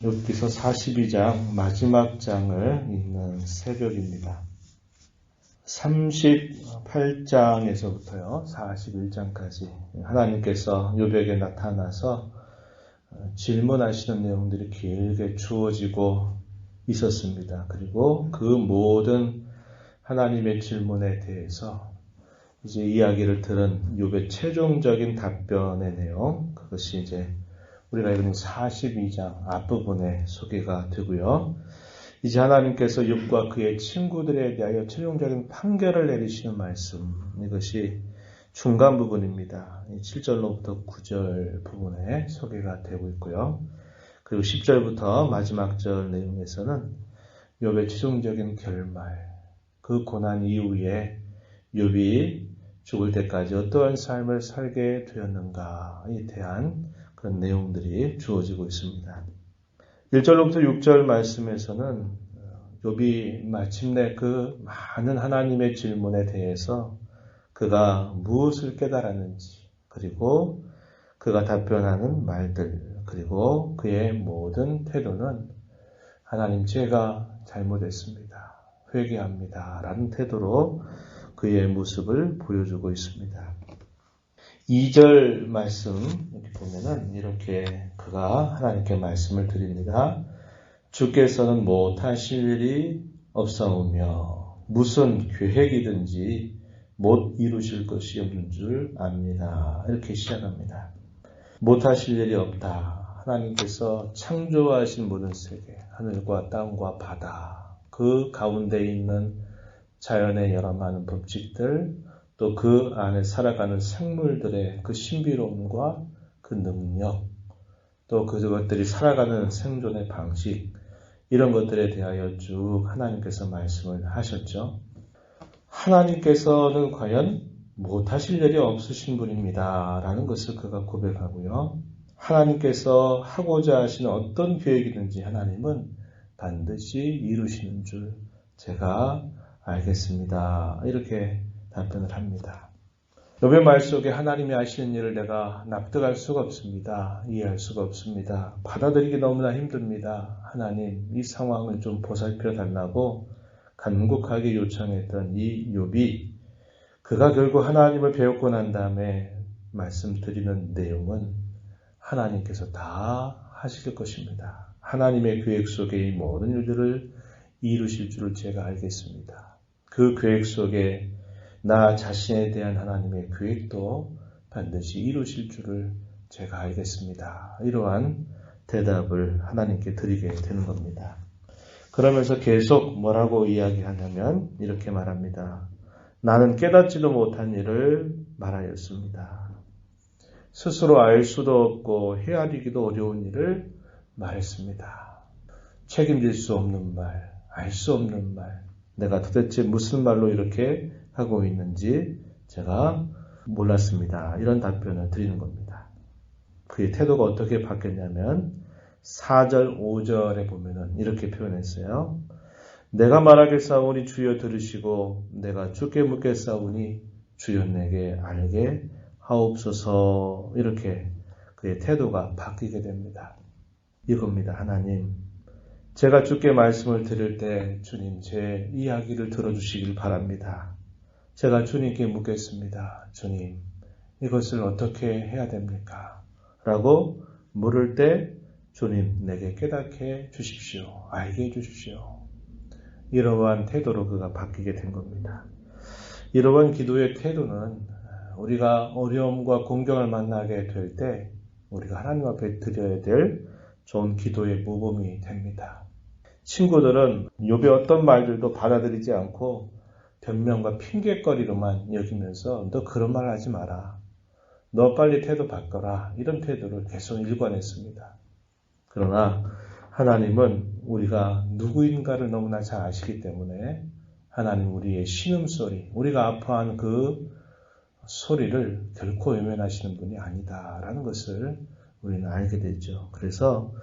욥기서 42장 마지막 장을 읽는 새벽입니다. 38장에서부터요 41장까지 하나님께서 욥에게 나타나서 질문하시는 내용들이 길게 주어지고 있었습니다. 그리고 그 모든 하나님의 질문에 대해서 이제 이야기를 들은 욥의 최종적인 답변의 내용, 그것이 이제 우리가 읽은 42장 앞부분에 소개가 되고요. 이제 하나님께서 욥과 그의 친구들에 대하여 최종적인 판결을 내리시는 말씀, 이것이 중간 부분입니다. 7절로부터 9절 부분에 소개가 되고 있고요. 그리고 10절부터 마지막 절 내용에서는 욥의 최종적인 결말, 그 고난 이후에 욥이 죽을 때까지 어떠한 삶을 살게 되었는가에 대한 그런 내용들이 주어지고 있습니다. 1절로부터 6절 말씀에서는 욥이 마침내 그 많은 하나님의 질문에 대해서 그가 무엇을 깨달았는지, 그리고 그가 답변하는 말들, 그리고 그의 모든 태도는 하나님, 제가 잘못했습니다, 회개합니다 라는 태도로 그의 모습을 보여주고 있습니다. 2절 말씀 이렇게 보면은 이렇게 그가 하나님께 말씀을 드립니다. 주께서는 못하실 일이 없사오며 무슨 계획이든지 못 이루실 것이 없는 줄 압니다. 이렇게 시작합니다. 못하실 일이 없다. 하나님께서 창조하신 모든 세계, 하늘과 땅과 바다, 그 가운데 있는 자연의 여러 많은 법칙들, 또 그 안에 살아가는 생물들의 그 신비로움과 그 능력, 또 그것들이 살아가는 생존의 방식, 이런 것들에 대하여 쭉 하나님께서 말씀을 하셨죠. 하나님께서는 과연 못하실 일이 없으신 분입니다 라는 것을 그가 고백하고요. 하나님께서 하고자 하시는 어떤 계획이든지 하나님은 반드시 이루시는 줄 제가 알겠습니다, 이렇게 답변을 합니다. 욥의 말 속에 하나님이 하시는 일을 내가 납득할 수가 없습니다. 이해할 수가 없습니다. 받아들이기 너무나 힘듭니다. 하나님, 이 상황을 좀 보살펴 달라고 간곡하게 요청했던 이 욥이 그가 결국 하나님을 배웠고 난 다음에 말씀드리는 내용은 하나님께서 다 하실 것입니다. 하나님의 계획 속에 이 모든 일들을 이루실 줄을 제가 알겠습니다. 그 계획 속에 나 자신에 대한 하나님의 계획도 반드시 이루실 줄을 제가 알겠습니다. 이러한 대답을 하나님께 드리게 되는 겁니다. 그러면서 계속 뭐라고 이야기하냐면 이렇게 말합니다. 나는 깨닫지도 못한 일을 말하였습니다. 스스로 알 수도 없고 헤아리기도 어려운 일을 말했습니다. 책임질 수 없는 말, 알 수 없는 말, 내가 도대체 무슨 말로 이렇게 하고 있는지 제가 몰랐습니다. 이런 답변을 드리는 겁니다. 그의 태도가 어떻게 바뀌었냐면 4절, 5절에 보면은 이렇게 표현했어요. 내가 말하겠사오니 주여 들으시고 내가 주께 묻겠사오니 주여 내게 알게 하옵소서. 이렇게 그의 태도가 바뀌게 됩니다. 이겁니다. 하나님, 제가 주께 말씀을 드릴 때 주님 제 이야기를 들어주시길 바랍니다. 제가 주님께 묻겠습니다. 주님, 이것을 어떻게 해야 됩니까? 라고 물을 때 주님 내게 깨닫게 주십시오. 알게 해주십시오. 이러한 태도로 그가 바뀌게 된 겁니다. 이러한 기도의 태도는 우리가 어려움과 공경을 만나게 될 때 우리가 하나님 앞에 드려야 될 좋은 기도의 모범이 됩니다. 친구들은 욥의 어떤 말들도 받아들이지 않고 변명과 핑계거리로만 여기면서 너 그런 말 하지 마라, 너 빨리 태도 바꿔라, 이런 태도를 계속 일관했습니다. 그러나 하나님은 우리가 누구인가를 너무나 잘 아시기 때문에 하나님 우리의 신음소리, 우리가 아파하는 그 소리를 결코 외면하시는 분이 아니다라는 것을 우리는 알게 되죠. 그래서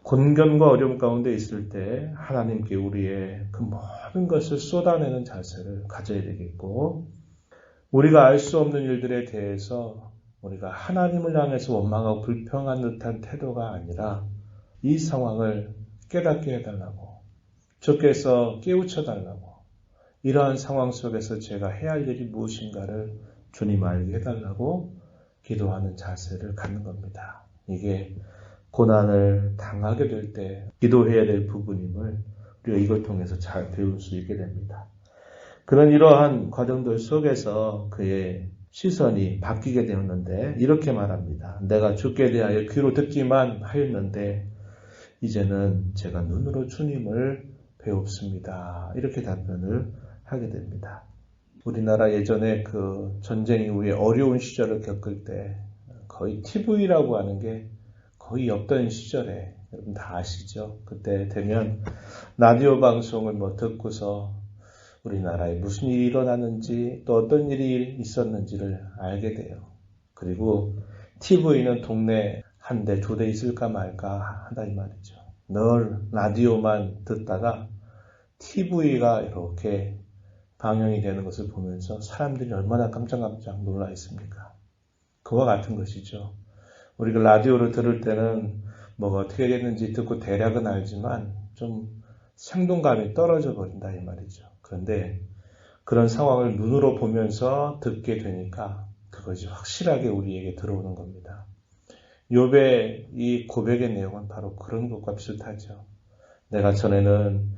곤견과 어려움 가운데 있을 때 하나님께 우리의 그 모든 것을 쏟아내는 자세를 가져야 되겠고, 우리가 알 수 없는 일들에 대해서 우리가 하나님을 향해서 원망하고 불평한 듯한 태도가 아니라 이 상황을 깨닫게 해달라고, 주께서 깨우쳐달라고, 이러한 상황 속에서 제가 해야 할 일이 무엇인가를 주님 알게 해달라고 기도하는 자세를 갖는 겁니다. 이게 고난을 당하게 될 때 기도해야 될 부분임을 우리가 이걸 통해서 잘 배울 수 있게 됩니다. 그런 이러한 과정들 속에서 그의 시선이 바뀌게 되었는데 이렇게 말합니다. 내가 주께 대하여 귀로 듣기만 하였는데 이제는 제가 눈으로 주님을 배웁습니다. 이렇게 답변을 하게 됩니다. 우리나라 예전에 그 전쟁 이후에 어려운 시절을 겪을 때 거의 TV라고 하는 게 거의 없던 시절에 여러분 다 아시죠? 그때 되면 라디오 방송을 듣고서 우리나라에 무슨 일이 일어났는지 또 어떤 일이 있었는지를 알게 돼요. 그리고 TV는 동네 한 대, 두 대 있을까 말까 하다 이 말이죠. 늘 라디오만 듣다가 TV가 이렇게 방영이 되는 것을 보면서 사람들이 얼마나 깜짝깜짝 놀라 있습니까? 그와 같은 것이죠. 우리가 라디오를 들을 때는 뭐가 어떻게 됐는지 듣고 대략은 알지만 좀 생동감이 떨어져 버린다 이 말이죠. 그런데 그런 상황을 눈으로 보면서 듣게 되니까 그것이 확실하게 우리에게 들어오는 겁니다. 욥의 이 고백의 내용은 바로 그런 것과 비슷하죠. 내가 전에는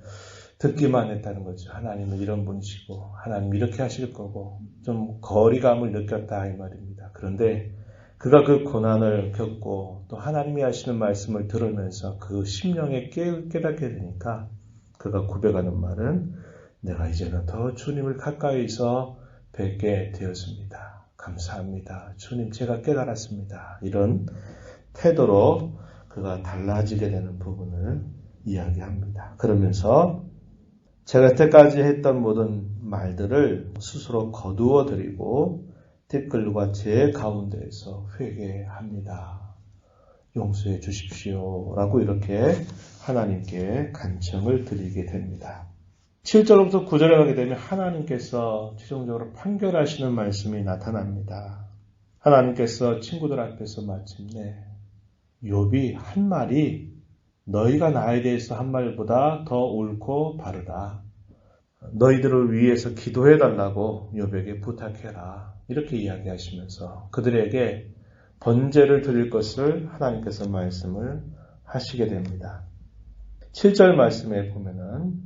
듣기만 했다는 거죠. 하나님은 이런 분이시고 하나님 이렇게 하실 거고 좀 거리감을 느꼈다 이 말입니다. 그런데 그가 그 고난을 겪고 또 하나님이 하시는 말씀을 들으면서 그 심령에 깨닫게 되니까 그가 고백하는 말은 내가 이제는 더 주님을 가까이서 뵙게 되었습니다. 감사합니다. 주님 제가 깨달았습니다. 이런 태도로 그가 달라지게 되는 부분을 이야기합니다. 그러면서 제가 여태까지 했던 모든 말들을 스스로 거두어 드리고 댓글과 제 가운데에서 회개합니다. 용서해 주십시오. 라고 이렇게 하나님께 간청을 드리게 됩니다. 7절부터 9절에 가게 되면 하나님께서 최종적으로 판결하시는 말씀이 나타납니다. 하나님께서 친구들 앞에서 마침내 욥이 한 말이 너희가 나에 대해서 한 말보다 더 옳고 바르다. 너희들을 위해서 기도해달라고 욥에게 부탁해라. 이렇게 이야기하시면서 그들에게 번제를 드릴 것을 하나님께서 말씀을 하시게 됩니다. 7절 말씀에 보면은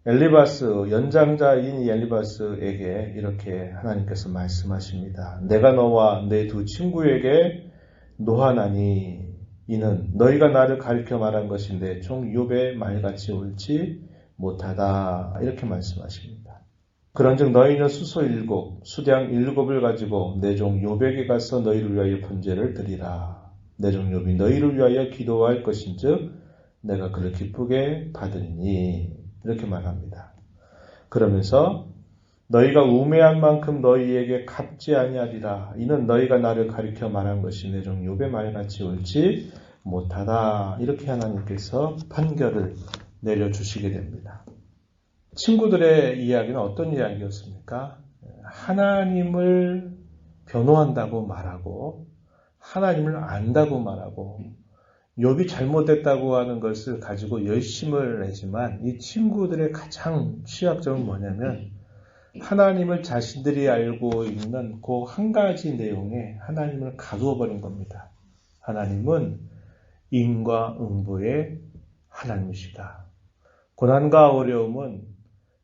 엘리바스, 연장자인 엘리바스에게 이렇게 하나님께서 말씀하십니다. 내가 너와 내 두 친구에게 노하나니 이는 너희가 나를 가리켜 말한 것인데 종 욥의 말같이 옳지 못하다. 이렇게 말씀하십니다. 그런즉 너희는 수소 7, 수량 7을 가지고 내 종 욥에게 가서 너희를 위하여 번제를 드리라. 내 종 욥이 너희를 위하여 기도할 것인즉 내가 그를 기쁘게 받으리니. 이렇게 말합니다. 그러면서 너희가 우매한 만큼 너희에게 갚지 아니하리라. 이는 너희가 나를 가리켜 말한 것이 내 종 욥의 말같이 옳지 못하다. 이렇게 하나님께서 판결을 내려주시게 됩니다. 친구들의 이야기는 어떤 이야기였습니까? 하나님을 변호한다고 말하고 하나님을 안다고 말하고 욥이 잘못했다고 하는 것을 가지고 열심을 내지만 이 친구들의 가장 취약점은 뭐냐면 하나님을 자신들이 알고 있는 그 한 가지 내용에 하나님을 가두어 버린 겁니다. 하나님은 인과 응보의 하나님이시다. 고난과 어려움은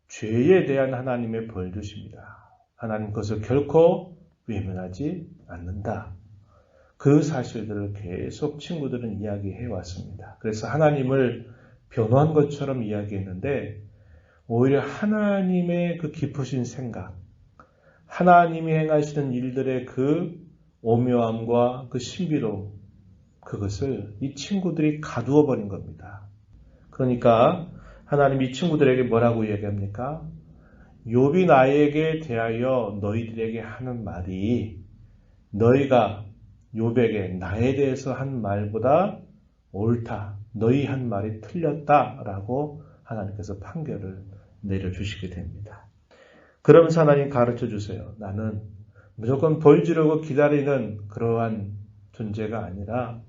죄에 대한 하나님의 벌주십니다. 하나님 그것을 결코 외면하지 않는다. 그 사실들을 계속 친구들은 이야기해 왔습니다. 그래서 하나님을 변호한 것처럼 이야기했는데 오히려 하나님의 그 깊으신 생각, 하나님이 행하시는 일들의 그 오묘함과 그 신비로움, 그것을 이 친구들이 가두어 버린 겁니다. 그러니까 하나님이 이 친구들에게 뭐라고 이야기합니까? 욥이 나에게 대하여 너희들에게 하는 말이 너희가 욥에게 나에 대해서 한 말보다 옳다. 너희 한 말이 틀렸다라고 하나님께서 판결을 내려주시게 됩니다. 그러면서 하나님 가르쳐 주세요. 나는 무조건 벌 지르고 기다리는 그러한 존재가 아니라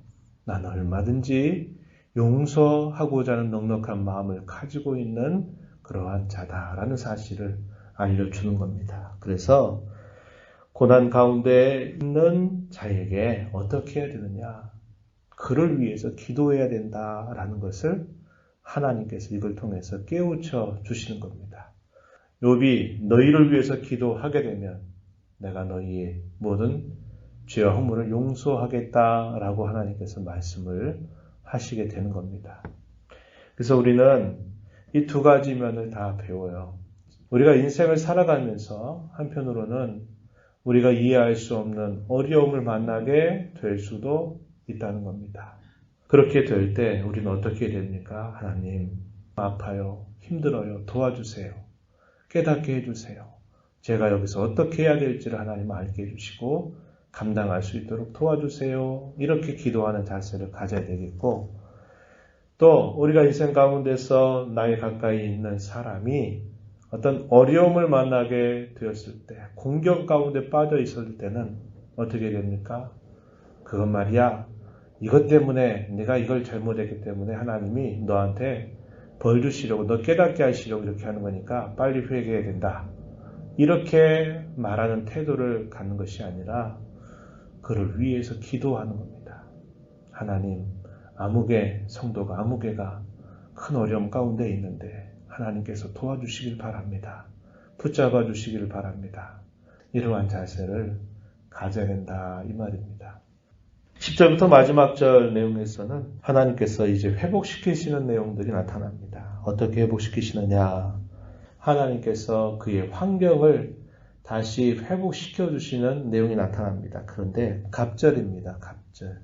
나는 얼마든지 용서하고자 하는 넉넉한 마음을 가지고 있는 그러한 자다라는 사실을 알려주는 겁니다. 그래서 고난 가운데 있는 자에게 어떻게 해야 되느냐? 그를 위해서 기도해야 된다라는 것을 하나님께서 이걸 통해서 깨우쳐 주시는 겁니다. 욥이 너희를 위해서 기도하게 되면 내가 너희의 모든 죄와 허물을 용서하겠다라고 하나님께서 말씀을 하시게 되는 겁니다. 그래서 우리는 이 두 가지 면을 다 배워요. 우리가 인생을 살아가면서 한편으로는 우리가 이해할 수 없는 어려움을 만나게 될 수도 있다는 겁니다. 그렇게 될 때 우리는 어떻게 됩니까? 하나님, 아파요, 힘들어요, 도와주세요. 깨닫게 해주세요. 제가 여기서 어떻게 해야 될지를 하나님 알게 해주시고 감당할 수 있도록 도와주세요. 이렇게 기도하는 자세를 가져야 되겠고, 또 우리가 인생 가운데서 나에 가까이 있는 사람이 어떤 어려움을 만나게 되었을 때, 공경 가운데 빠져 있을 때는 어떻게 됩니까? 그것 말이야, 이것 때문에 내가 이걸 잘못했기 때문에 하나님이 너한테 벌 주시려고, 너 깨닫게 하시려고 이렇게 하는 거니까 빨리 회개해야 된다. 이렇게 말하는 태도를 갖는 것이 아니라 그를 위해서 기도하는 겁니다. 하나님, 성도가 아무개가 큰 어려움 가운데 있는데 하나님께서 도와주시길 바랍니다. 붙잡아 주시길 바랍니다. 이러한 자세를 가져야 된다 이 말입니다. 10절부터 마지막 절 내용에서는 하나님께서 이제 회복시키시는 내용들이 나타납니다. 어떻게 회복시키시느냐? 하나님께서 그의 환경을 다시 회복시켜 주시는 내용이 나타납니다. 그런데 갑절입니다. 갑절.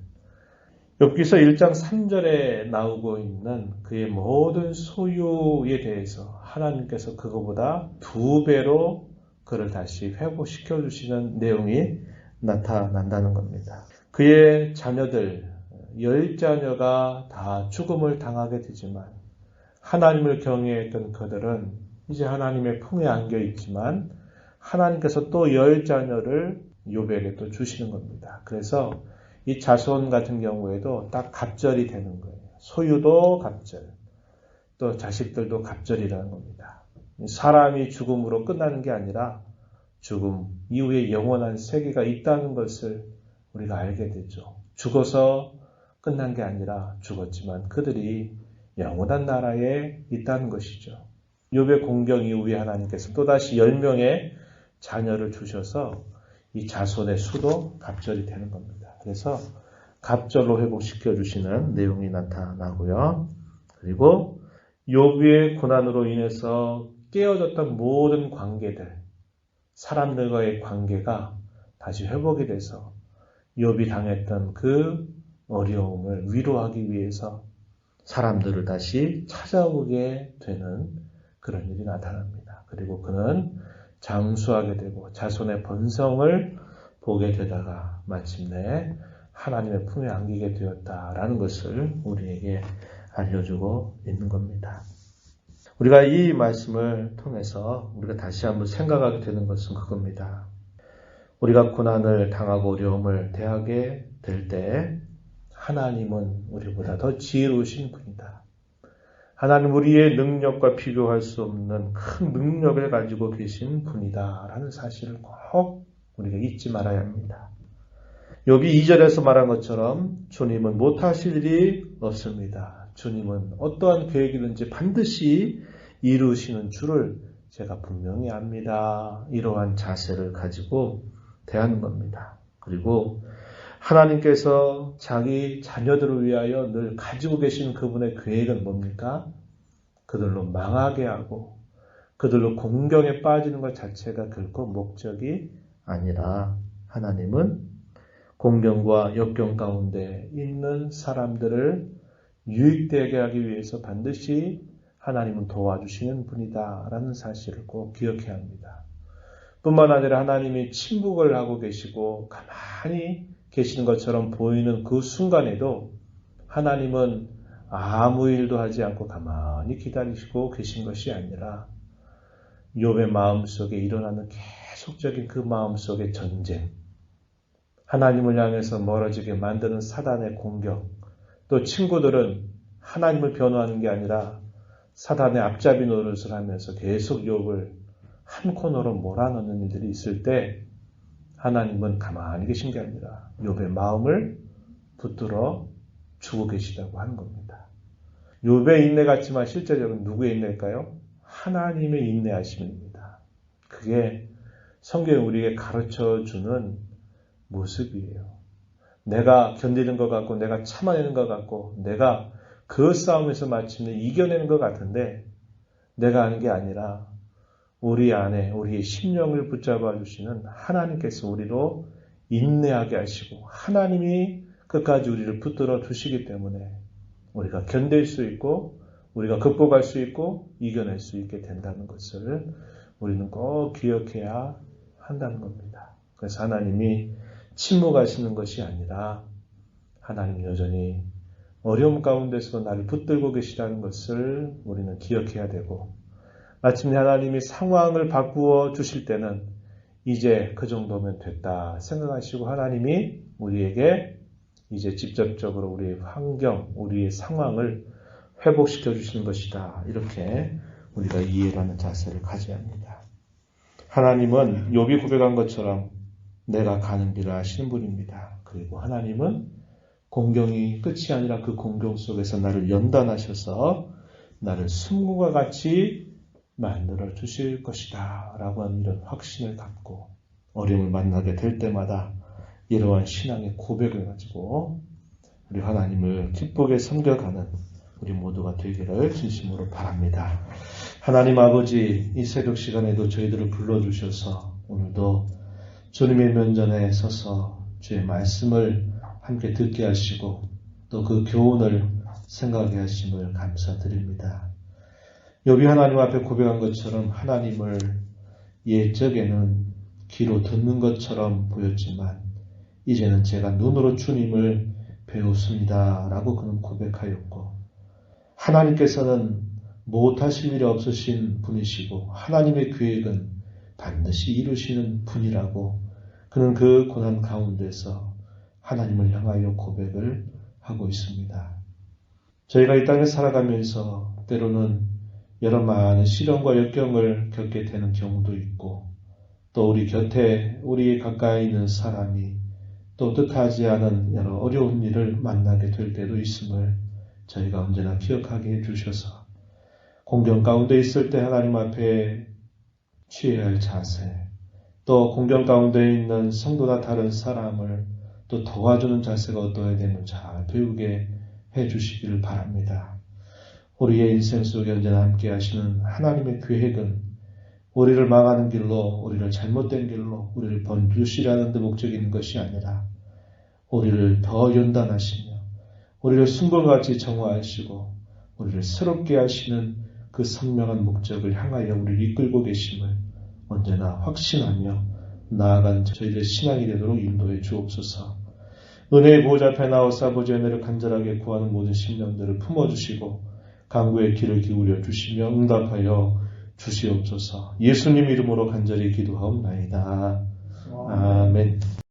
욥기서 1장 3절에 나오고 있는 그의 모든 소유에 대해서 하나님께서 그거보다 2배로 그를 다시 회복시켜 주시는 내용이 나타난다는 겁니다. 그의 자녀들, 10자녀가 다 죽음을 당하게 되지만 하나님을 경외했던 그들은 이제 하나님의 품에 안겨 있지만 하나님께서 또 10자녀를 욥에게 또 주시는 겁니다. 그래서 이 자손 같은 경우에도 딱 갑절이 되는 거예요. 소유도 갑절, 또 자식들도 갑절이라는 겁니다. 사람이 죽음으로 끝나는 게 아니라 죽음 이후에 영원한 세계가 있다는 것을 우리가 알게 되죠. 죽어서 끝난 게 아니라 죽었지만 그들이 영원한 나라에 있다는 것이죠. 욥의 공경 이후에 하나님께서 또다시 10명의 자녀를 주셔서 이 자손의 수도 갑절이 되는 겁니다. 그래서 갑절로 회복시켜 주시는 내용이 나타나고요. 그리고 욥의 고난으로 인해서 깨어졌던 모든 관계들, 사람들과의 관계가 다시 회복이 돼서 욥이 당했던 그 어려움을 위로하기 위해서 사람들을 다시 찾아오게 되는 그런 일이 나타납니다. 그리고 그는 장수하게 되고 자손의 번성을 보게 되다가 마침내 하나님의 품에 안기게 되었다라는 것을 우리에게 알려주고 있는 겁니다. 우리가 이 말씀을 통해서 우리가 다시 한번 생각하게 되는 것은 그겁니다. 우리가 고난을 당하고 어려움을 대하게 될 때 하나님은 우리보다 더 지혜로우신 분이다. 하나님 우리의 능력과 비교할 수 없는 큰 능력을 가지고 계신 분이다 라는 사실을 꼭 우리가 잊지 말아야 합니다. 욥이 2절에서 말한 것처럼 주님은 못하실 일이 없습니다. 주님은 어떠한 계획이든지 반드시 이루시는 줄을 제가 분명히 압니다. 이러한 자세를 가지고 대하는 겁니다. 그리고 하나님께서 자기 자녀들을 위하여 늘 가지고 계신 그분의 계획은 뭡니까? 그들로 망하게 하고 그들로 공경에 빠지는 것 자체가 결코 목적이 아니라 하나님은 공경과 역경 가운데 있는 사람들을 유익되게 하기 위해서 반드시 하나님은 도와주시는 분이다 라는 사실을 꼭 기억해야 합니다. 뿐만 아니라 하나님이 침묵을 하고 계시고 가만히 계시는 것처럼 보이는 그 순간에도 하나님은 아무 일도 하지 않고 가만히 기다리시고 계신 것이 아니라 욥의 마음속에 일어나는 계속적인 그 마음속의 전쟁, 하나님을 향해서 멀어지게 만드는 사단의 공격, 또 친구들은 하나님을 변호하는 게 아니라 사단의 앞잡이 노릇을 하면서 계속 욥을 한 코너로 몰아넣는 일들이 있을 때 하나님은 가만히 계신 게 아니라 욥의 마음을 붙들어 주고 계시다고 하는 겁니다. 욥의 인내 같지만 실제적으로 누구의 인내일까요? 하나님의 인내하심입니다. 그게 성경이 우리에게 가르쳐주는 모습이에요. 내가 견디는 것 같고 내가 참아내는 것 같고 내가 그 싸움에서 마침내 이겨내는 것 같은데 내가 하는 게 아니라 우리 안에 우리의 심령을 붙잡아 주시는 하나님께서 우리로 인내하게 하시고 하나님이 끝까지 우리를 붙들어 주시기 때문에 우리가 견딜 수 있고 우리가 극복할 수 있고 이겨낼 수 있게 된다는 것을 우리는 꼭 기억해야 한다는 겁니다. 그래서 하나님이 침묵하시는 것이 아니라 하나님 여전히 어려움 가운데서도 나를 붙들고 계시다는 것을 우리는 기억해야 되고 마침내 하나님이 상황을 바꾸어 주실 때는 이제 그 정도면 됐다 생각하시고 하나님이 우리에게 이제 직접적으로 우리의 환경, 우리의 상황을 회복시켜 주시는 것이다. 이렇게 우리가 이해하는 자세를 가져야 합니다. 하나님은 욥이 고백한 것처럼 내가 가는 길을 아시는 분입니다. 그리고 하나님은 공경이 끝이 아니라 그 공경 속에서 나를 연단하셔서 나를 숨과 같이 만들어 주실 것이다 라고 하는 이런 확신을 갖고 어려움을 만나게 될 때마다 이러한 신앙의 고백을 가지고 우리 하나님을 기쁘게 섬겨가는 우리 모두가 되기를 진심으로 바랍니다. 하나님 아버지, 이 새벽 시간에도 저희들을 불러주셔서 오늘도 주님의 면전에 서서 주의 말씀을 함께 듣게 하시고 또 그 교훈을 생각하게 하심을 감사드립니다. 욥이 하나님 앞에 고백한 것처럼 하나님을 옛적에는 귀로 듣는 것처럼 보였지만 이제는 제가 눈으로 주님을 배웠습니다 라고 그는 고백하였고 하나님께서는 못하실 일이 없으신 분이시고 하나님의 계획은 반드시 이루시는 분이라고 그는 그 고난 가운데서 하나님을 향하여 고백을 하고 있습니다. 저희가 이 땅에 살아가면서 때로는 여러 많은 시련과 역경을 겪게 되는 경우도 있고 또 우리 곁에 우리 가까이 있는 사람이 또 뜻하지 않은 여러 어려운 일을 만나게 될 때도 있음을 저희가 언제나 기억하게 해주셔서 공경 가운데 있을 때 하나님 앞에 취해야 할 자세 또 공경 가운데 있는 성도나 다른 사람을 또 도와주는 자세가 어떠해야 되는 잘 배우게 해주시기를 바랍니다. 우리의 인생 속에 언제나 함께 하시는 하나님의 계획은 우리를 망하는 길로 우리를 잘못된 길로 우리를 번주시라는 데 목적이 있는 것이 아니라 우리를 더 연단하시며 우리를 순금같이 정화하시고 우리를 새롭게 하시는 그 선명한 목적을 향하여 우리를 이끌고 계심을 언제나 확신하며 나아간 저희들의 신앙이 되도록 인도해 주옵소서. 은혜의 보호자 앞에 나와서 아버지의 은혜를 간절하게 구하는 모든 심령들을 품어주시고 간구의 귀를 기울여 주시며 응답하여 주시옵소서. 예수님 이름으로 간절히 기도하옵나이다. 아멘.